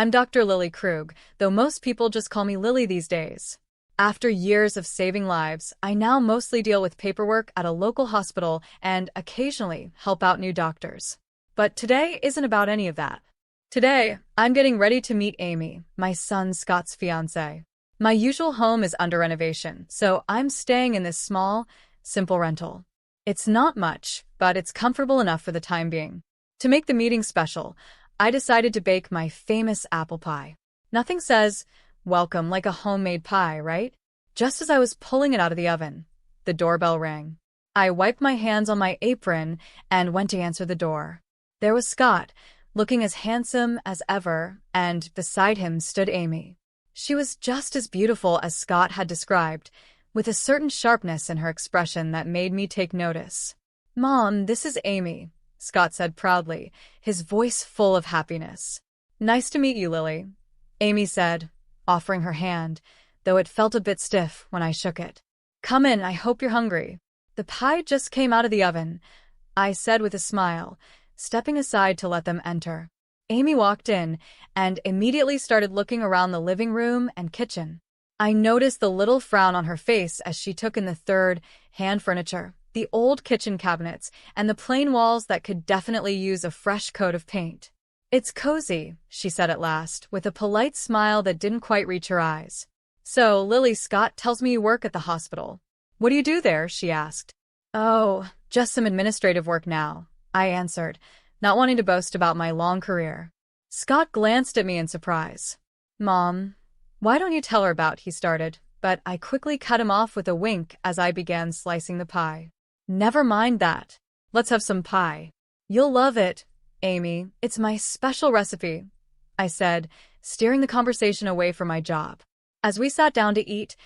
I'm Dr. Lily Krug, though most people just call me Lily these days. After years of saving lives, I now mostly deal with paperwork at a local hospital and occasionally help out new doctors. But today isn't about any of that. Today, I'm getting ready to meet Amy, my son Scott's fiancée. My usual home is under renovation, so I'm staying in this small, simple rental. It's not much, but it's comfortable enough for the time being. To make the meeting special, I decided to bake my famous apple pie. Nothing says, welcome like a homemade pie, right? Just as I was pulling it out of the oven, the doorbell rang. I wiped my hands on my apron and went to answer the door. There was Scott, looking as handsome as ever, and beside him stood Amy. She was just as beautiful as Scott had described, with a certain sharpness in her expression that made me take notice. "Mom, this is Amy," Scott said proudly, his voice full of happiness. "Nice to meet you, Lily," Amy said, offering her hand, though it felt a bit stiff when I shook it. "Come in, I hope you're hungry." "The pie just came out of the oven," I said with a smile, stepping aside to let them enter. Amy walked in and immediately started looking around the living room and kitchen. I noticed the little frown on her face as she took in the third-hand furniture, the old kitchen cabinets, and the plain walls that could definitely use a fresh coat of paint. "It's cozy," she said at last, with a polite smile that didn't quite reach her eyes. "So, Lily, Scott tells me you work at the hospital. What do you do there?" she asked. "Oh, just some administrative work now," I answered, not wanting to boast about my long career. Scott glanced at me in surprise. "Mom, why don't you tell her about," he started, but I quickly cut him off with a wink as I began slicing the pie. "Never mind that. Let's have some pie. You'll love it, Amy. It's my special recipe," I said, steering the conversation away from my job. As we sat down to eat,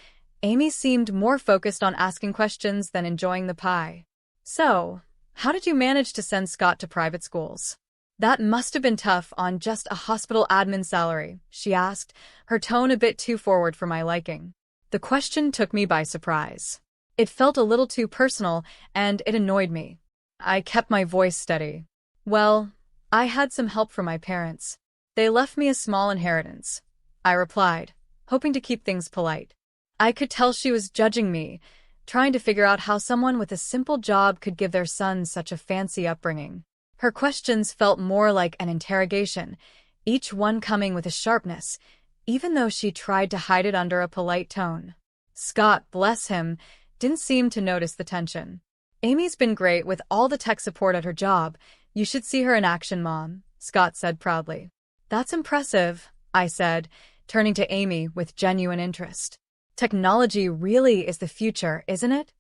Amy seemed more focused on asking questions than enjoying the pie. "So, how did you manage to send Scott to private schools? That must have been tough on just a hospital admin salary," she asked, her tone a bit too forward for my liking. The question took me by surprise. It felt a little too personal, and it annoyed me. I kept my voice steady. "Well, I had some help from my parents. They left me a small inheritance," I replied, hoping to keep things polite. I could tell she was judging me, trying to figure out how someone with a simple job could give their son such a fancy upbringing. Her questions felt more like an interrogation, each one coming with a sharpness, even though she tried to hide it under a polite tone. Scott, bless him, didn't seem to notice the tension. "Amy's been great with all the tech support at her job. You should see her in action, Mom," Scott said proudly. "That's impressive," I said, turning to Amy with genuine interest. "Technology really is the future, isn't it?"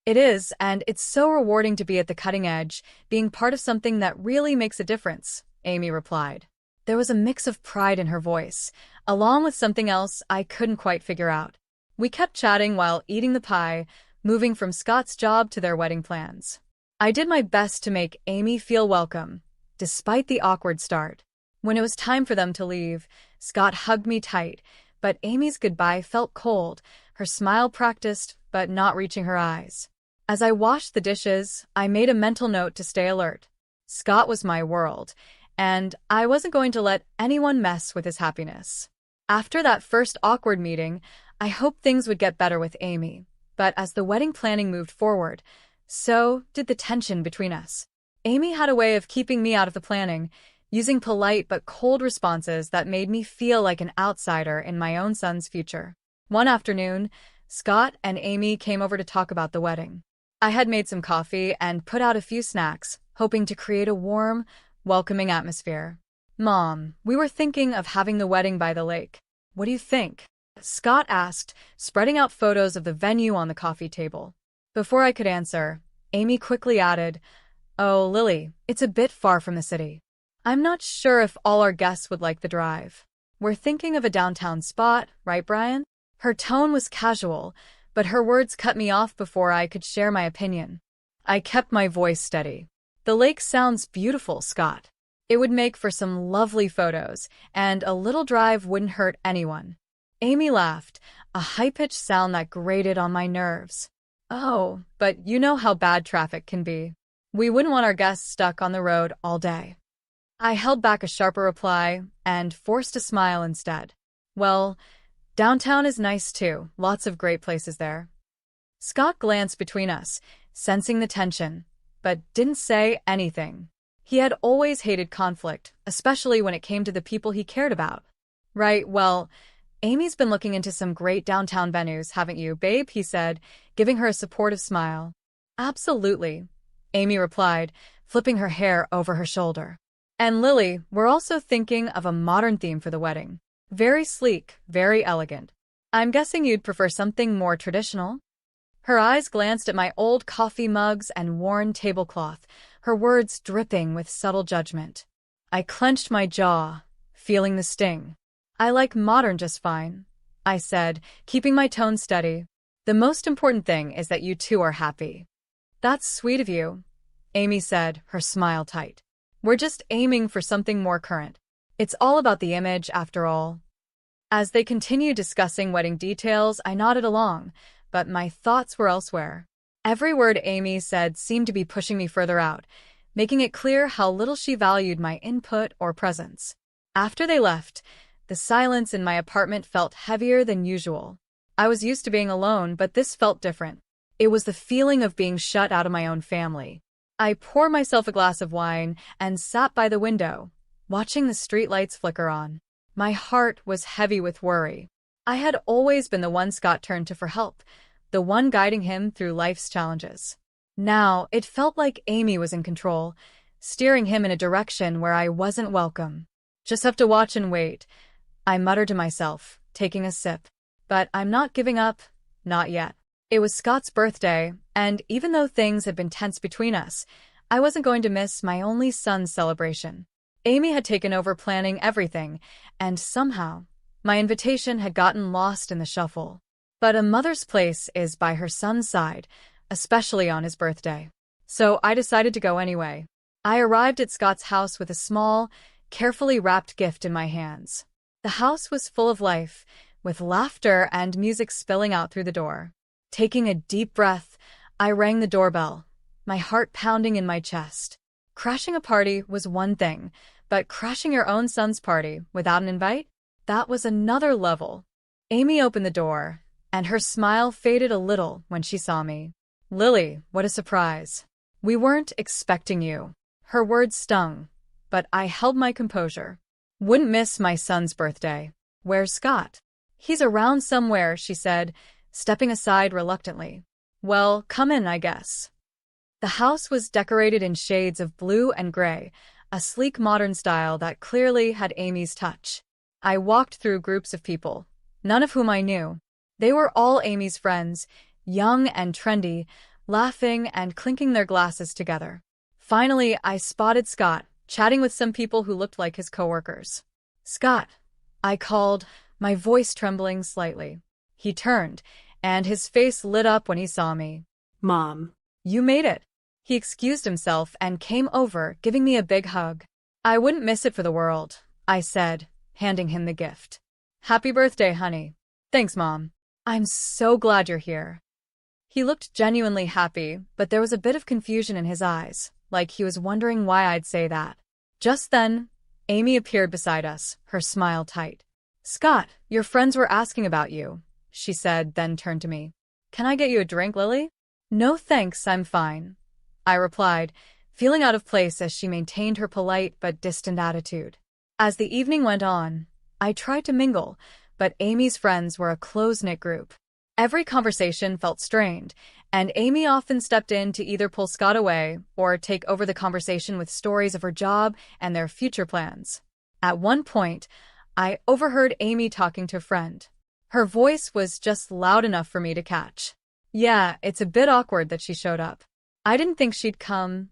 "It is, and it's so rewarding to be at the cutting edge, being part of something that really makes a difference," Amy replied. There was a mix of pride in her voice, along with something else I couldn't quite figure out. We kept chatting while eating the pie, moving from Scott's job to their wedding plans. I did my best to make Amy feel welcome, despite the awkward start. When it was time for them to leave, Scott hugged me tight, but Amy's goodbye felt cold, her smile practiced but not reaching her eyes. As I washed the dishes, I made a mental note to stay alert. Scott was my world, and I wasn't going to let anyone mess with his happiness. After that first awkward meeting, I hoped things would get better with Amy, but as the wedding planning moved forward, so did the tension between us. Amy had a way of keeping me out of the planning, using polite but cold responses that made me feel like an outsider in my own son's future. One afternoon, Scott and Amy came over to talk about the wedding. I had made some coffee and put out a few snacks, hoping to create a warm, welcoming atmosphere. "Mom, we were thinking of having the wedding by the lake. What do you think?" Scott asked, spreading out photos of the venue on the coffee table. Before I could answer, Amy quickly added, "Oh, Lily, it's a bit far from the city. I'm not sure if all our guests would like the drive. We're thinking of a downtown spot, right, Brian?" Her tone was casual, but her words cut me off before I could share my opinion. I kept my voice steady. "The lake sounds beautiful, Scott. It would make for some lovely photos, and a little drive wouldn't hurt anyone." Amy laughed, a high-pitched sound that grated on my nerves. "Oh, but you know how bad traffic can be. We wouldn't want our guests stuck on the road all day." I held back a sharper reply and forced a smile instead. Well, downtown is nice too, lots of great places there. Scott glanced between us, sensing the tension, but didn't say anything. He had always hated conflict, especially when it came to the people he cared about. Right, well, Amy's been looking into some great downtown venues, haven't you, babe? He said, giving her a supportive smile. Absolutely, Amy replied, flipping her hair over her shoulder. And Lily, we're also thinking of a modern theme for the wedding. Very sleek, very elegant. I'm guessing you'd prefer something more traditional? Her eyes glanced at my old coffee mugs and worn tablecloth, her words dripping with subtle judgment. I clenched my jaw, feeling the sting. I like modern just fine, I said, keeping my tone steady. The most important thing is that you two are happy. That's sweet of you, Amy said, her smile tight. We're just aiming for something more current. It's all about the image, after all. As they continued discussing wedding details, I nodded along, but my thoughts were elsewhere. Every word Amy said seemed to be pushing me further out, making it clear how little she valued my input or presence. After they left, the silence in my apartment felt heavier than usual. I was used to being alone, but this felt different. It was the feeling of being shut out of my own family. I poured myself a glass of wine and sat by the window, watching the streetlights flicker on. My heart was heavy with worry. I had always been the one Scott turned to for help, the one guiding him through life's challenges. Now, it felt like Amy was in control, steering him in a direction where I wasn't welcome. Just have to watch and wait, I muttered to myself, taking a sip. But I'm not giving up, not yet. It was Scott's birthday, and even though things had been tense between us, I wasn't going to miss my only son's celebration. Amy had taken over planning everything, and somehow, my invitation had gotten lost in the shuffle. But a mother's place is by her son's side, especially on his birthday. So I decided to go anyway. I arrived at Scott's house with a small, carefully wrapped gift in my hands. The house was full of life, with laughter and music spilling out through the door. Taking a deep breath, I rang the doorbell, my heart pounding in my chest. Crashing a party was one thing, but crashing your own son's party without an invite? That was another level. Amy opened the door, and her smile faded a little when she saw me. Lily, what a surprise. We weren't expecting you. Her words stung, but I held my composure. Wouldn't miss my son's birthday. Where's Scott? He's around somewhere, she said, stepping aside reluctantly. Well, come in, I guess. The house was decorated in shades of blue and gray, a sleek modern style that clearly had Amy's touch. I walked through groups of people, none of whom I knew. They were all Amy's friends, young and trendy, laughing and clinking their glasses together. Finally, I spotted Scott, chatting with some people who looked like his coworkers. Scott, I called, my voice trembling slightly. He turned, and his face lit up when he saw me. Mom. You made it. He excused himself and came over, giving me a big hug. I wouldn't miss it for the world, I said, handing him the gift. Happy birthday, honey. Thanks, Mom. I'm so glad you're here. He looked genuinely happy, but there was a bit of confusion in his eyes, like he was wondering why I'd say that. Just then, Amy appeared beside us, her smile tight. Scott, your friends were asking about you, she said, then turned to me. Can I get you a drink, Lily? No thanks, I'm fine, I replied, feeling out of place as she maintained her polite but distant attitude. As the evening went on, I tried to mingle, but Amy's friends were a close-knit group. Every conversation felt strained, and Amy often stepped in to either pull Scott away or take over the conversation with stories of her job and their future plans. At one point, I overheard Amy talking to a friend. Her voice was just loud enough for me to catch. Yeah, it's a bit awkward that she showed up. I didn't think she'd come,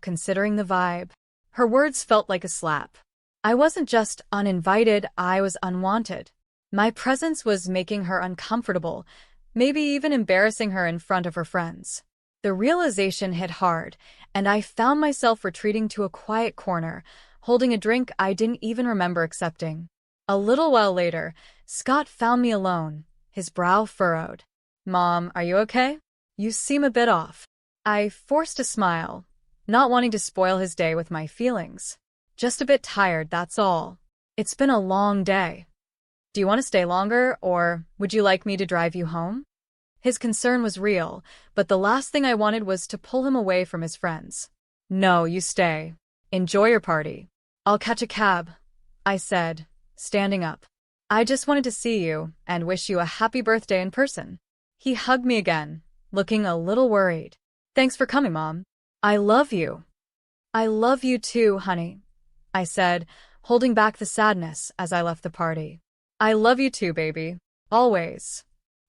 considering the vibe. Her words felt like a slap. I wasn't just uninvited, I was unwanted. My presence was making her uncomfortable, maybe even embarrassing her in front of her friends. The realization hit hard, and I found myself retreating to a quiet corner, holding a drink I didn't even remember accepting. A little while later, Scott found me alone, his brow furrowed. Mom, are you okay? You seem a bit off. I forced a smile, not wanting to spoil his day with my feelings. Just a bit tired, that's all. It's been a long day. Do you want to stay longer, or would you like me to drive you home? His concern was real, but the last thing I wanted was to pull him away from his friends. No, you stay. Enjoy your party. I'll catch a cab, I said, standing up. I just wanted to see you and wish you a happy birthday in person. He hugged me again, looking a little worried. Thanks for coming, Mom. I love you. I love you too, honey, I said, holding back the sadness as I left the party. I love you too, baby. Always.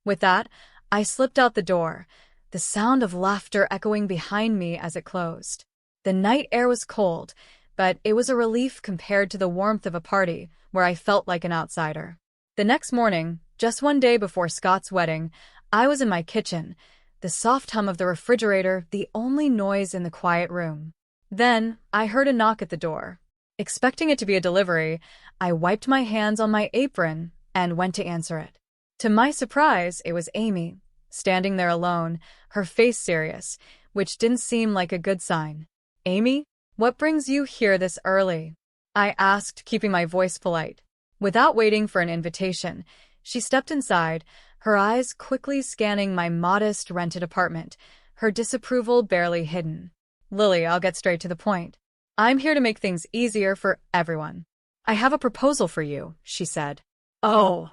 With that, I slipped out the door, the sound of laughter echoing behind me as it closed. The night air was cold, but it was a relief compared to the warmth of a party where I felt like an outsider. The next morning, just one day before Scott's wedding, I was in my kitchen, the soft hum of the refrigerator the only noise in the quiet room. Then, I heard a knock at the door. Expecting it to be a delivery, I wiped my hands on my apron and went to answer it. To my surprise, it was Amy, standing there alone, her face serious, which didn't seem like a good sign. Amy, what brings you here this early? I asked, keeping my voice polite. Without waiting for an invitation, she stepped inside, her eyes quickly scanning my modest rented apartment, her disapproval barely hidden. Lily, I'll get straight to the point. I'm here to make things easier for everyone. I have a proposal for you, she said. Oh,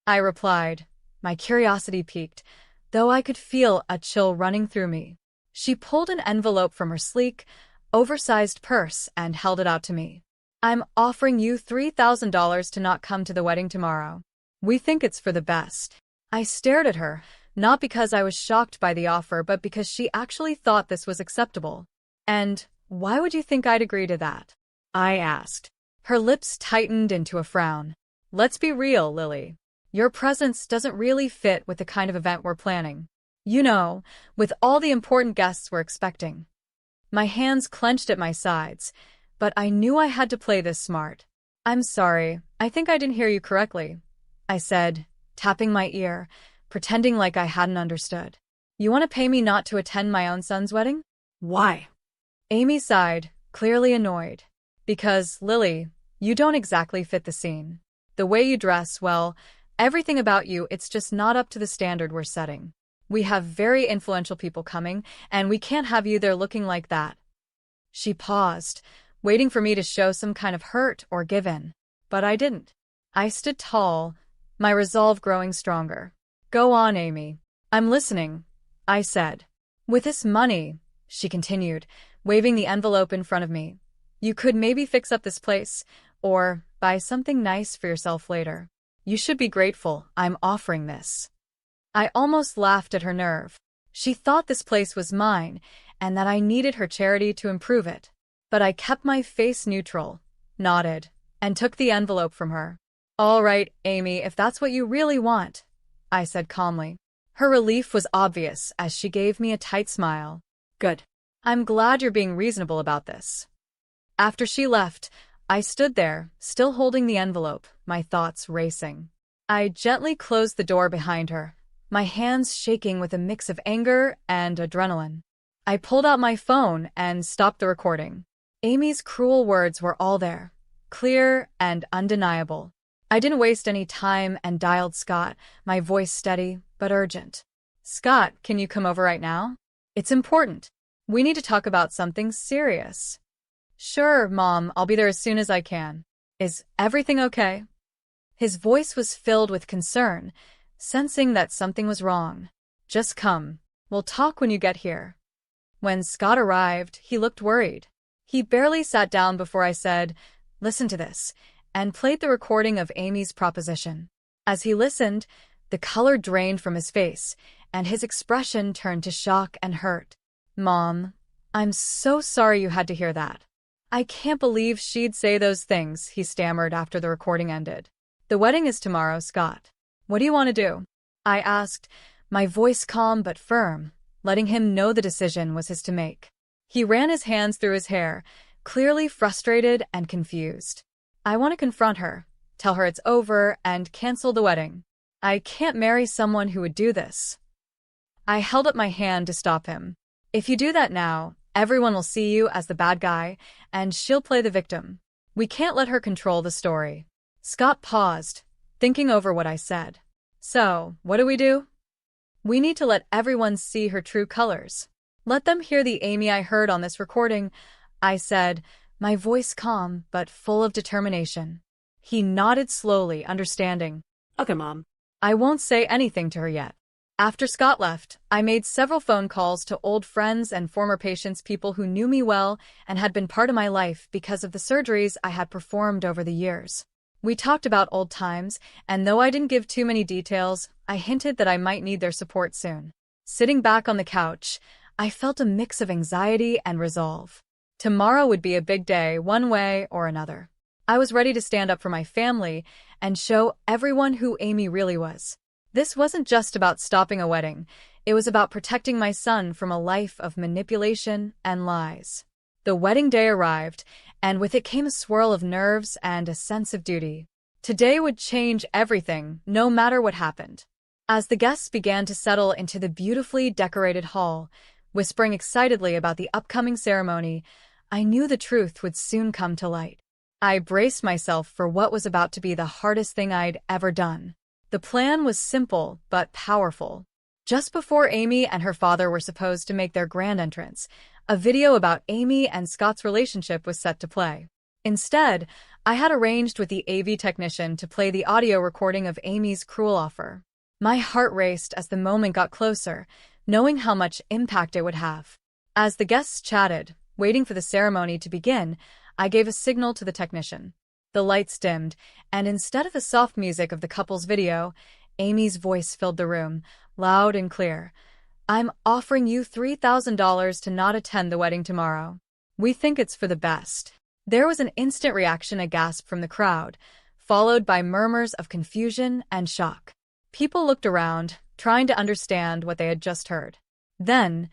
I replied, my curiosity piqued, though I could feel a chill running through me. She pulled an envelope from her sleek, oversized purse and held it out to me. I'm offering you $3,000 to not come to the wedding tomorrow. We think it's for the best. I stared at her, not because I was shocked by the offer, but because she actually thought this was acceptable. And why would you think I'd agree to that? I asked. Her lips tightened into a frown. Let's be real, Lily. Your presence doesn't really fit with the kind of event we're planning. You know, with all the important guests we're expecting. My hands clenched at my sides, but I knew I had to play this smart. I'm sorry, I think I didn't hear you correctly, I said, tapping my ear, pretending like I hadn't understood. You want to pay me not to attend my own son's wedding? Why? Amy sighed, clearly annoyed. Because, Lily, you don't exactly fit the scene. The way you dress, well, everything about you, it's just not up to the standard we're setting. We have very influential people coming, and we can't have you there looking like that. She paused, waiting for me to show some kind of hurt or give in. But I didn't. I stood tall, my resolve growing stronger. Go on, Amy. I'm listening, I said. With this money, she continued, waving the envelope in front of me, you could maybe fix up this place, or buy something nice for yourself later. You should be grateful I'm offering this. I almost laughed at her nerve. She thought this place was mine, and that I needed her charity to improve it. But I kept my face neutral, nodded, and took the envelope from her. All right, Amy, if that's what you really want, I said calmly. Her relief was obvious as she gave me a tight smile. Good. I'm glad you're being reasonable about this. After she left, I stood there, still holding the envelope, my thoughts racing. I gently closed the door behind her, my hands shaking with a mix of anger and adrenaline. I pulled out my phone and stopped the recording. Amy's cruel words were all there, clear and undeniable. I didn't waste any time and dialed Scott, my voice steady but urgent. Scott, can you come over right now? It's important. We need to talk about something serious. Sure, Mom, I'll be there as soon as I can. Is everything okay? His voice was filled with concern, sensing that something was wrong. Just come. We'll talk when you get here. When Scott arrived, he looked worried. He barely sat down before I said, listen to this, and played the recording of Amy's proposition. As he listened, the color drained from his face, and his expression turned to shock and hurt. Mom, I'm so sorry you had to hear that. I can't believe she'd say those things, he stammered after the recording ended. The wedding is tomorrow, Scott. What do you want to do? I asked, my voice calm but firm, letting him know the decision was his to make. He ran his hands through his hair, clearly frustrated and confused. I want to confront her, tell her it's over, and cancel the wedding. I can't marry someone who would do this. I held up my hand to stop him. If you do that now, everyone will see you as the bad guy, and she'll play the victim. We can't let her control the story. Scott paused, thinking over what I said. So, what do? We need to let everyone see her true colors. Let them hear the Amy I heard on this recording, I said, my voice calm but full of determination. He nodded slowly, understanding. Okay, Mom. I won't say anything to her yet. After Scott left, I made several phone calls to old friends and former patients, people who knew me well and had been part of my life because of the surgeries I had performed over the years. We talked about old times, and though I didn't give too many details, I hinted that I might need their support soon. Sitting back on the couch, I felt a mix of anxiety and resolve. Tomorrow would be a big day, one way or another. I was ready to stand up for my family and show everyone who Amy really was. This wasn't just about stopping a wedding. It was about protecting my son from a life of manipulation and lies. The wedding day arrived, and with it came a swirl of nerves and a sense of duty. Today would change everything, no matter what happened. As the guests began to settle into the beautifully decorated hall, whispering excitedly about the upcoming ceremony, I knew the truth would soon come to light. I braced myself for what was about to be the hardest thing I'd ever done. The plan was simple but powerful. Just before Amy and her father were supposed to make their grand entrance, a video about Amy and Scott's relationship was set to play. Instead, I had arranged with the AV technician to play the audio recording of Amy's cruel offer. My heart raced as the moment got closer, knowing how much impact it would have. As the guests chatted, waiting for the ceremony to begin, I gave a signal to the technician. The lights dimmed, and instead of the soft music of the couple's video, Amy's voice filled the room, loud and clear. I'm offering you $3,000 to not attend the wedding tomorrow. We think it's for the best. There was an instant reaction, a gasp from the crowd, followed by murmurs of confusion and shock. People looked around, trying to understand what they had just heard. Then,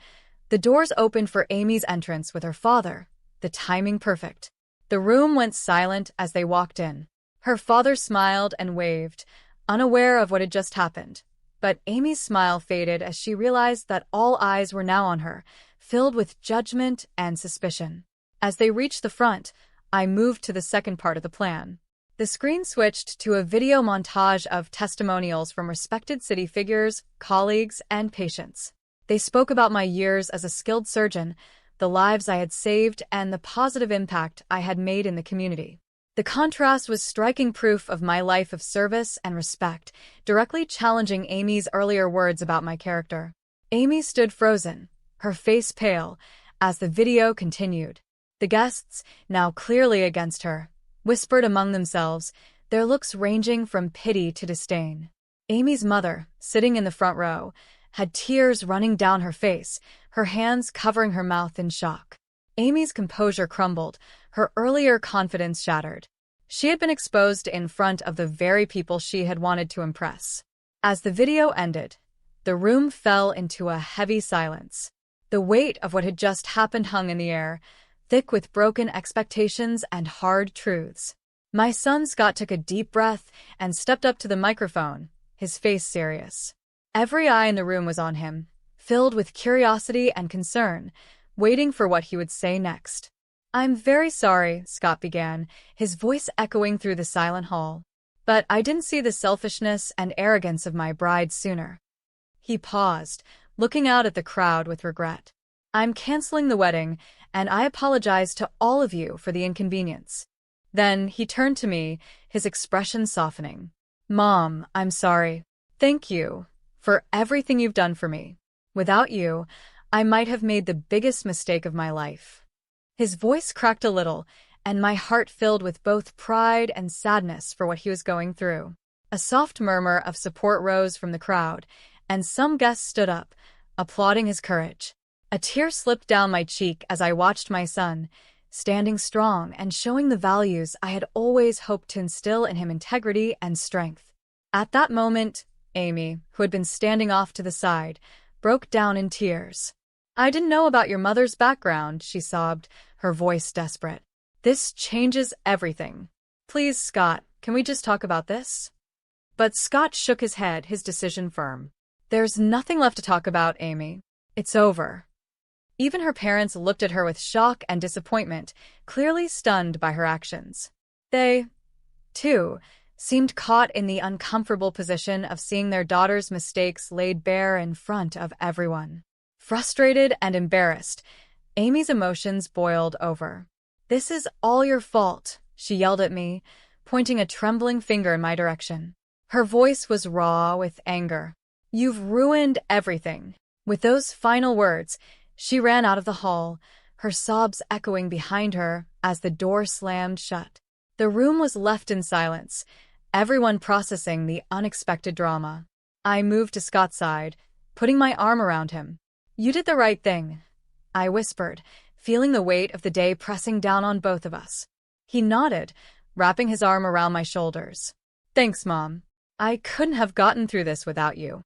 the doors opened for Amy's entrance with her father, the timing perfect. The room went silent as they walked in. Her father smiled and waved, unaware of what had just happened. But Amy's smile faded as she realized that all eyes were now on her, filled with judgment and suspicion. As they reached the front, I moved to the second part of the plan. The screen switched to a video montage of testimonials from respected city figures, colleagues, and patients. They spoke about my years as a skilled surgeon, the lives I had saved, and the positive impact I had made in the community. The contrast was striking proof of my life of service and respect, directly challenging Amy's earlier words about my character. Amy stood frozen, her face pale, as the video continued. The guests, now clearly against her, whispered among themselves, their looks ranging from pity to disdain. Amy's mother, sitting in the front row, had tears running down her face, her hands covering her mouth in shock. Amy's composure crumbled, her earlier confidence shattered. She had been exposed in front of the very people she had wanted to impress. As the video ended, the room fell into a heavy silence. The weight of what had just happened hung in the air, thick with broken expectations and hard truths. My son Scott took a deep breath and stepped up to the microphone, his face serious. Every eye in the room was on him, filled with curiosity and concern, waiting for what he would say next. I'm very sorry, Scott began, his voice echoing through the silent hall. But I didn't see the selfishness and arrogance of my bride sooner. He paused, looking out at the crowd with regret. I'm canceling the wedding, and I apologize to all of you for the inconvenience. Then he turned to me, his expression softening. Mom, I'm sorry. Thank you for everything you've done for me. Without you, I might have made the biggest mistake of my life. His voice cracked a little, and my heart filled with both pride and sadness for what he was going through. A soft murmur of support rose from the crowd, and some guests stood up, applauding his courage. A tear slipped down my cheek as I watched my son, standing strong and showing the values I had always hoped to instill in him: integrity and strength. At that moment, Amy, who had been standing off to the side, broke down in tears. I didn't know about your mother's background, she sobbed, her voice desperate. This changes everything. Please, Scott, can we just talk about this? But Scott shook his head, his decision firm. There's nothing left to talk about, Amy. It's over. Even her parents looked at her with shock and disappointment, clearly stunned by her actions. They, too, seemed caught in the uncomfortable position of seeing their daughter's mistakes laid bare in front of everyone. Frustrated and embarrassed, Amy's emotions boiled over. "This is all your fault," she yelled at me, pointing a trembling finger in my direction. Her voice was raw with anger. "You've ruined everything." With those final words, she ran out of the hall, her sobs echoing behind her as the door slammed shut. The room was left in silence, everyone processing the unexpected drama. I moved to Scott's side, putting my arm around him. "You did the right thing," I whispered, feeling the weight of the day pressing down on both of us. He nodded, wrapping his arm around my shoulders. "Thanks, Mom. I couldn't have gotten through this without you."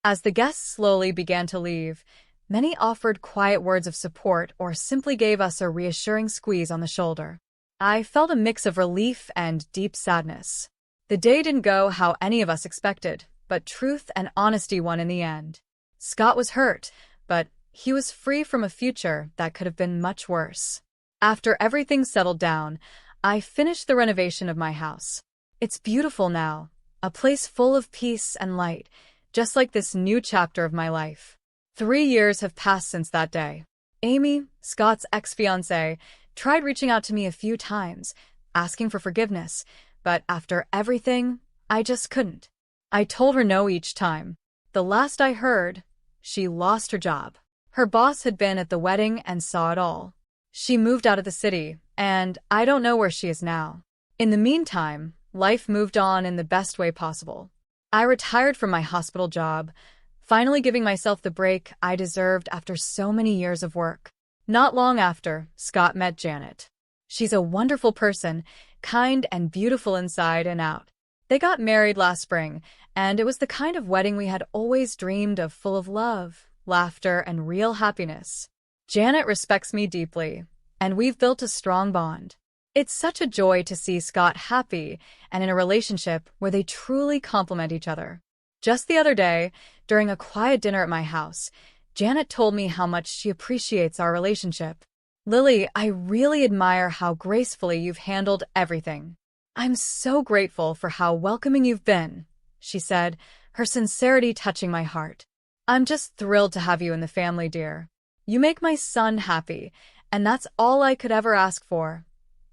As the guests slowly began to leave, many offered quiet words of support or simply gave us a reassuring squeeze on the shoulder. I felt a mix of relief and deep sadness. The day didn't go how any of us expected, but truth and honesty won in the end. Scott was hurt, but he was free from a future that could have been much worse. After everything settled down, I finished the renovation of my house. It's beautiful now, a place full of peace and light, just like this new chapter of my life. 3 years have passed since that day. Amy, Scott's ex-fiancée, tried reaching out to me a few times, asking for forgiveness, but after everything, I just couldn't. I told her no each time. The last I heard, she lost her job. Her boss had been at the wedding and saw it all. She moved out of the city, and I don't know where she is now. In the meantime, life moved on in the best way possible. I retired from my hospital job, finally giving myself the break I deserved after so many years of work. Not long after, Scott met Janet. She's a wonderful person, kind and beautiful inside and out. They got married last spring, and it was the kind of wedding we had always dreamed of, full of love, laughter, and real happiness. Janet respects me deeply, and we've built a strong bond. It's such a joy to see Scott happy and in a relationship where they truly complement each other. Just the other day, during a quiet dinner at my house, Janet told me how much she appreciates our relationship. "Lily, I really admire how gracefully you've handled everything. I'm so grateful for how welcoming you've been," she said, her sincerity touching my heart. "I'm just thrilled to have you in the family, dear. You make my son happy, and that's all I could ever ask for,"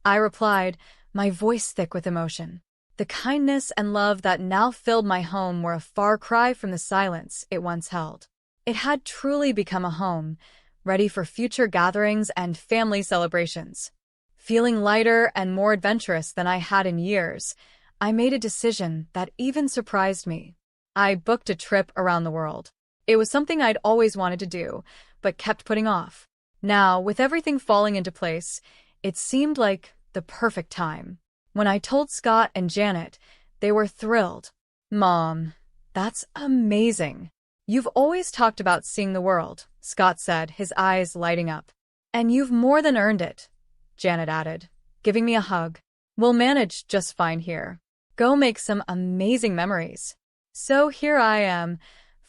I replied, my voice thick with emotion. The kindness and love that now filled my home were a far cry from the silence it once held. It had truly become a home, ready for future gatherings and family celebrations. Feeling lighter and more adventurous than I had in years, I made a decision that even surprised me. I booked a trip around the world. It was something I'd always wanted to do, but kept putting off. Now, with everything falling into place, it seemed like the perfect time. When I told Scott and Janet, they were thrilled. "Mom, that's amazing. You've always talked about seeing the world," Scott said, his eyes lighting up. "And you've more than earned it," Janet added, giving me a hug. "We'll manage just fine here. Go make some amazing memories." So here I am,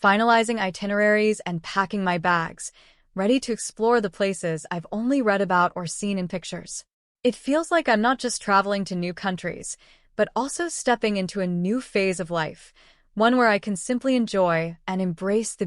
finalizing itineraries and packing my bags, ready to explore the places I've only read about or seen in pictures. It feels like I'm not just traveling to new countries, but also stepping into a new phase of life, one where I can simply enjoy and embrace the